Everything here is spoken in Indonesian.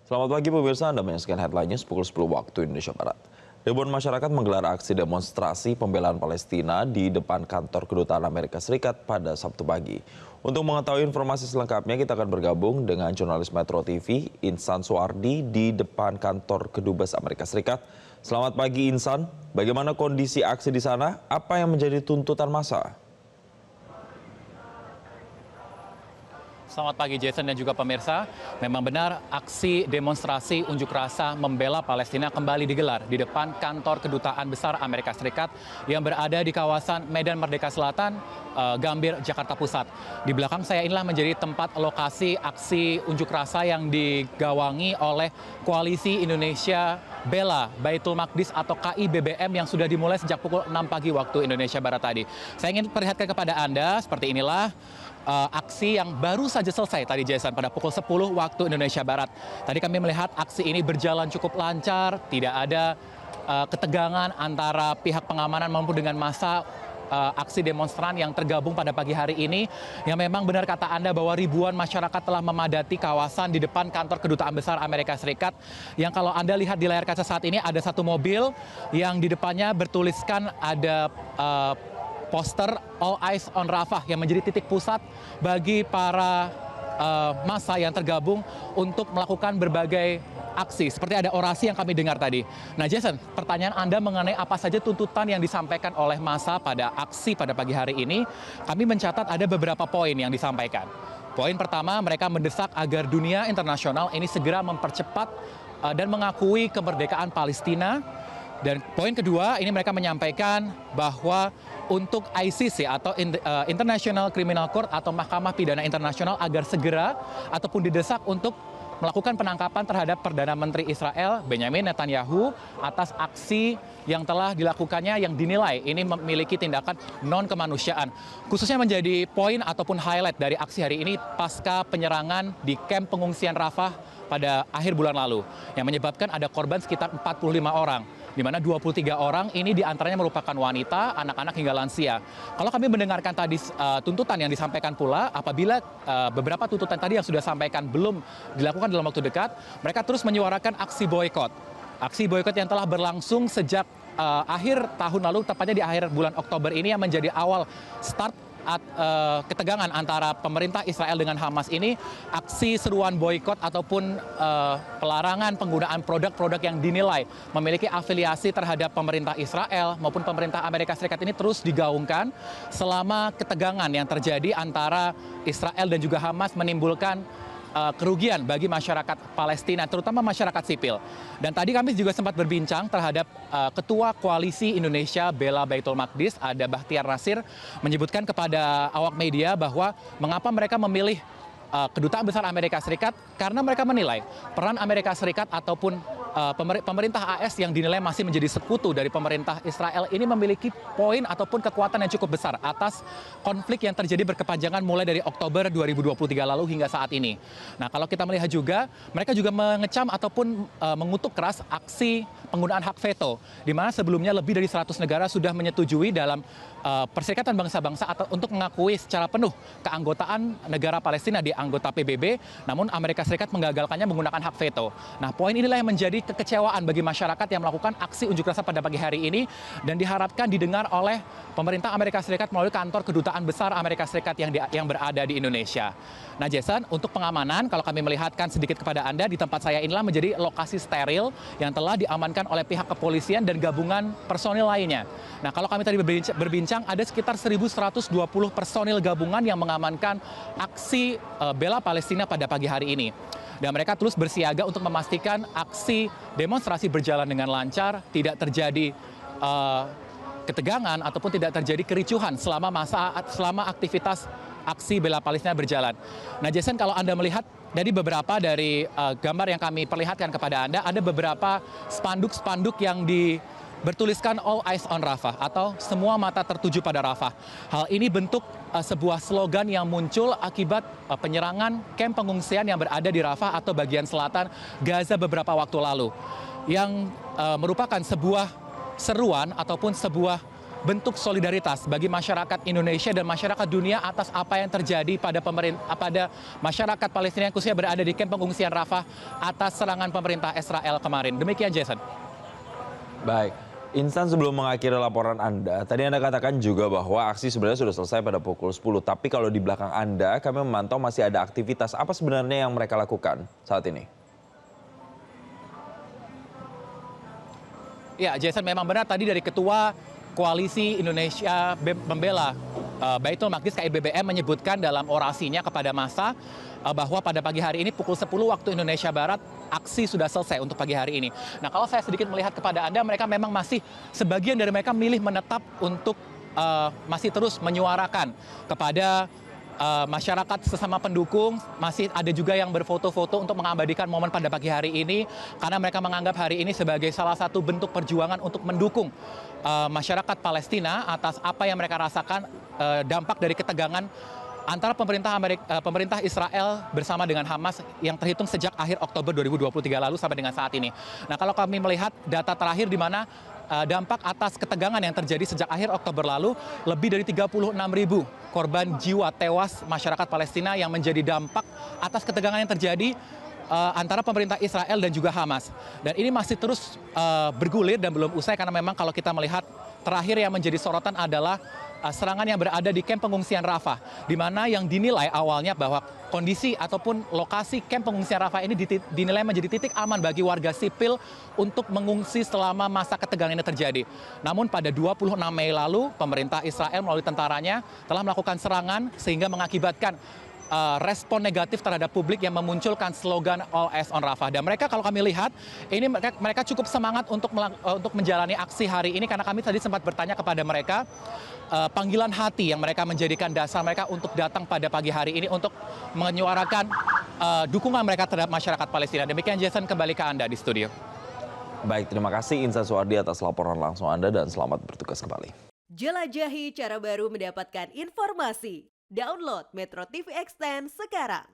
Selamat pagi pemirsa, Anda menyaksikan Headline News pukul 10 waktu Indonesia Barat. Ribuan masyarakat menggelar aksi demonstrasi pembelaan Palestina di depan kantor kedutaan Amerika Serikat pada Sabtu pagi. Untuk mengetahui informasi selengkapnya, kita akan bergabung dengan jurnalis Metro TV, Insan Suardi di depan kantor Kedubes Amerika Serikat. Selamat pagi Insan, bagaimana kondisi aksi di sana? Apa yang menjadi tuntutan massa? Selamat pagi Jason dan juga pemirsa. Memang benar aksi demonstrasi unjuk rasa membela Palestina kembali digelar di depan kantor Kedutaan Besar Amerika Serikat yang berada di kawasan Medan Merdeka Selatan, Gambir, Jakarta Pusat. Di belakang saya inilah menjadi tempat lokasi aksi unjuk rasa yang digawangi oleh Koalisi Indonesia Bela Baitul Maqdis atau KIBBM yang sudah dimulai sejak pukul 6 pagi waktu Indonesia Barat tadi. Saya ingin perlihatkan kepada Anda seperti inilah aksi yang baru saja selesai tadi Jason pada pukul 10 waktu Indonesia Barat. Tadi kami melihat aksi ini berjalan cukup lancar, tidak ada ketegangan antara pihak pengamanan maupun dengan massa aksi demonstran yang tergabung pada pagi hari ini. Yang memang benar kata Anda bahwa ribuan masyarakat telah memadati kawasan di depan kantor Kedutaan Besar Amerika Serikat. Yang kalau Anda lihat di layar kaca saat ini ada satu mobil yang di depannya bertuliskan ada poster All Eyes on Rafah yang menjadi titik pusat bagi para massa yang tergabung untuk melakukan berbagai aksi. Seperti ada orasi yang kami dengar tadi. Nah Jason, pertanyaan Anda mengenai apa saja tuntutan yang disampaikan oleh massa pada aksi pada pagi hari ini, kami mencatat ada beberapa poin yang disampaikan. Poin pertama, mereka mendesak agar dunia internasional ini segera mempercepat dan mengakui kemerdekaan Palestina. Dan poin kedua, ini mereka menyampaikan bahwa untuk ICC atau International Criminal Court atau Mahkamah Pidana Internasional agar segera ataupun didesak untuk melakukan penangkapan terhadap Perdana Menteri Israel Benjamin Netanyahu atas aksi yang telah dilakukannya yang dinilai ini memiliki tindakan non-kemanusiaan. Khususnya menjadi poin ataupun highlight dari aksi hari ini pasca penyerangan di kamp pengungsian Rafah pada akhir bulan lalu yang menyebabkan ada korban sekitar 45 orang. Di mana 23 orang ini diantaranya merupakan wanita, anak-anak hingga lansia. Kalau kami mendengarkan tadi tuntutan yang disampaikan pula, apabila beberapa tuntutan tadi yang sudah disampaikan belum dilakukan dalam waktu dekat, mereka terus menyuarakan aksi boykot. Aksi boykot yang telah berlangsung sejak akhir tahun lalu, tepatnya di akhir bulan Oktober ini yang menjadi awal start ketegangan antara pemerintah Israel dengan Hamas ini. Aksi seruan boykot ataupun pelarangan penggunaan produk-produk yang dinilai memiliki afiliasi terhadap pemerintah Israel maupun pemerintah Amerika Serikat ini terus digaungkan selama ketegangan yang terjadi antara Israel dan juga Hamas menimbulkan kerugian bagi masyarakat Palestina, terutama masyarakat sipil. Dan tadi kami juga sempat berbincang terhadap Ketua Koalisi Indonesia Bela Baitul Maqdis, ada Bahtiar Nasir, menyebutkan kepada awak media bahwa mengapa mereka memilih Kedutaan Besar Amerika Serikat, karena mereka menilai peran Amerika Serikat ataupun pemerintah AS yang dinilai masih menjadi sekutu dari pemerintah Israel ini memiliki poin ataupun kekuatan yang cukup besar atas konflik yang terjadi berkepanjangan mulai dari Oktober 2023 lalu hingga saat ini. Nah, kalau kita melihat juga, mereka juga mengecam ataupun mengutuk keras aksi penggunaan hak veto, di mana sebelumnya lebih dari 100 negara sudah menyetujui dalam Perserikatan Bangsa-Bangsa atau untuk mengakui secara penuh keanggotaan negara Palestina di anggota PBB, namun Amerika Serikat menggagalkannya menggunakan hak veto. Nah, poin inilah yang menjadi kekecewaan bagi masyarakat yang melakukan aksi unjuk rasa pada pagi hari ini dan diharapkan didengar oleh pemerintah Amerika Serikat melalui kantor Kedutaan Besar Amerika Serikat yang berada di Indonesia. Nah Jason, untuk pengamanan, kalau kami melihatkan sedikit kepada Anda, di tempat saya inilah menjadi lokasi steril yang telah diamankan oleh pihak kepolisian dan gabungan personil lainnya. Nah kalau kami tadi berbincang, ada sekitar 1.120 personil gabungan yang mengamankan aksi bela Palestina pada pagi hari ini. Dan mereka terus bersiaga untuk memastikan aksi demonstrasi berjalan dengan lancar, tidak terjadi ketegangan ataupun tidak terjadi kericuhan selama aktivitas aksi bela Palestina berjalan. Nah Jason, kalau Anda melihat beberapa dari gambar yang kami perlihatkan kepada Anda, ada beberapa spanduk-spanduk yang bertuliskan All Eyes on Rafah atau semua mata tertuju pada Rafah. Hal ini bentuk sebuah slogan yang muncul akibat penyerangan kamp pengungsian yang berada di Rafah atau bagian selatan Gaza beberapa waktu lalu, yang merupakan sebuah seruan ataupun sebuah bentuk solidaritas bagi masyarakat Indonesia dan masyarakat dunia atas apa yang terjadi pada masyarakat Palestina yang khususnya berada di kamp pengungsian Rafah atas serangan pemerintah Israel kemarin. Demikian Jason. Baik, Insan sebelum mengakhiri laporan Anda, tadi Anda katakan juga bahwa aksi sebenarnya sudah selesai pada pukul 10. Tapi kalau di belakang Anda, kami memantau masih ada aktivitas. Apa sebenarnya yang mereka lakukan saat ini? Ya, Jason, memang benar tadi dari Ketua Koalisi Indonesia Membela Baitul Maqdis KIBBM menyebutkan dalam orasinya kepada massa bahwa pada pagi hari ini pukul 10 waktu Indonesia Barat aksi sudah selesai untuk pagi hari ini. Nah, kalau saya sedikit melihat kepada Anda, mereka memang masih sebagian dari mereka milih menetap untuk masih terus menyuarakan kepada masyarakat sesama pendukung. Masih ada juga yang berfoto-foto untuk mengabadikan momen pada pagi hari ini karena mereka menganggap hari ini sebagai salah satu bentuk perjuangan untuk mendukung masyarakat Palestina atas apa yang mereka rasakan dampak dari ketegangan antara pemerintah Israel bersama dengan Hamas yang terhitung sejak akhir Oktober 2023 lalu sampai dengan saat ini. Nah, kalau kami melihat data terakhir di mana dampak atas ketegangan yang terjadi sejak akhir Oktober lalu, lebih dari 36.000 korban jiwa tewas masyarakat Palestina yang menjadi dampak atas ketegangan yang terjadi antara pemerintah Israel dan juga Hamas. Dan ini masih terus bergulir dan belum usai karena memang kalau kita melihat terakhir yang menjadi sorotan adalah serangan yang berada di kamp pengungsian Rafah, di mana yang dinilai awalnya bahwa kondisi ataupun lokasi kamp pengungsian Rafah ini dinilai menjadi titik aman bagi warga sipil untuk mengungsi selama masa ketegangan ini terjadi. Namun pada 26 Mei lalu, pemerintah Israel melalui tentaranya telah melakukan serangan sehingga mengakibatkan respon negatif terhadap publik yang memunculkan slogan All Eyes on Rafah. Dan mereka kalau kami lihat, ini mereka cukup semangat untuk menjalani aksi hari ini karena kami tadi sempat bertanya kepada mereka panggilan hati yang mereka menjadikan dasar mereka untuk datang pada pagi hari ini untuk menyuarakan dukungan mereka terhadap masyarakat Palestina. Demikian Jason, kembali ke Anda di studio. Baik, terima kasih Insan Suwardi atas laporan langsung Anda dan selamat bertugas kembali. Jelajahi cara baru mendapatkan informasi. Download Metro TV Extend sekarang.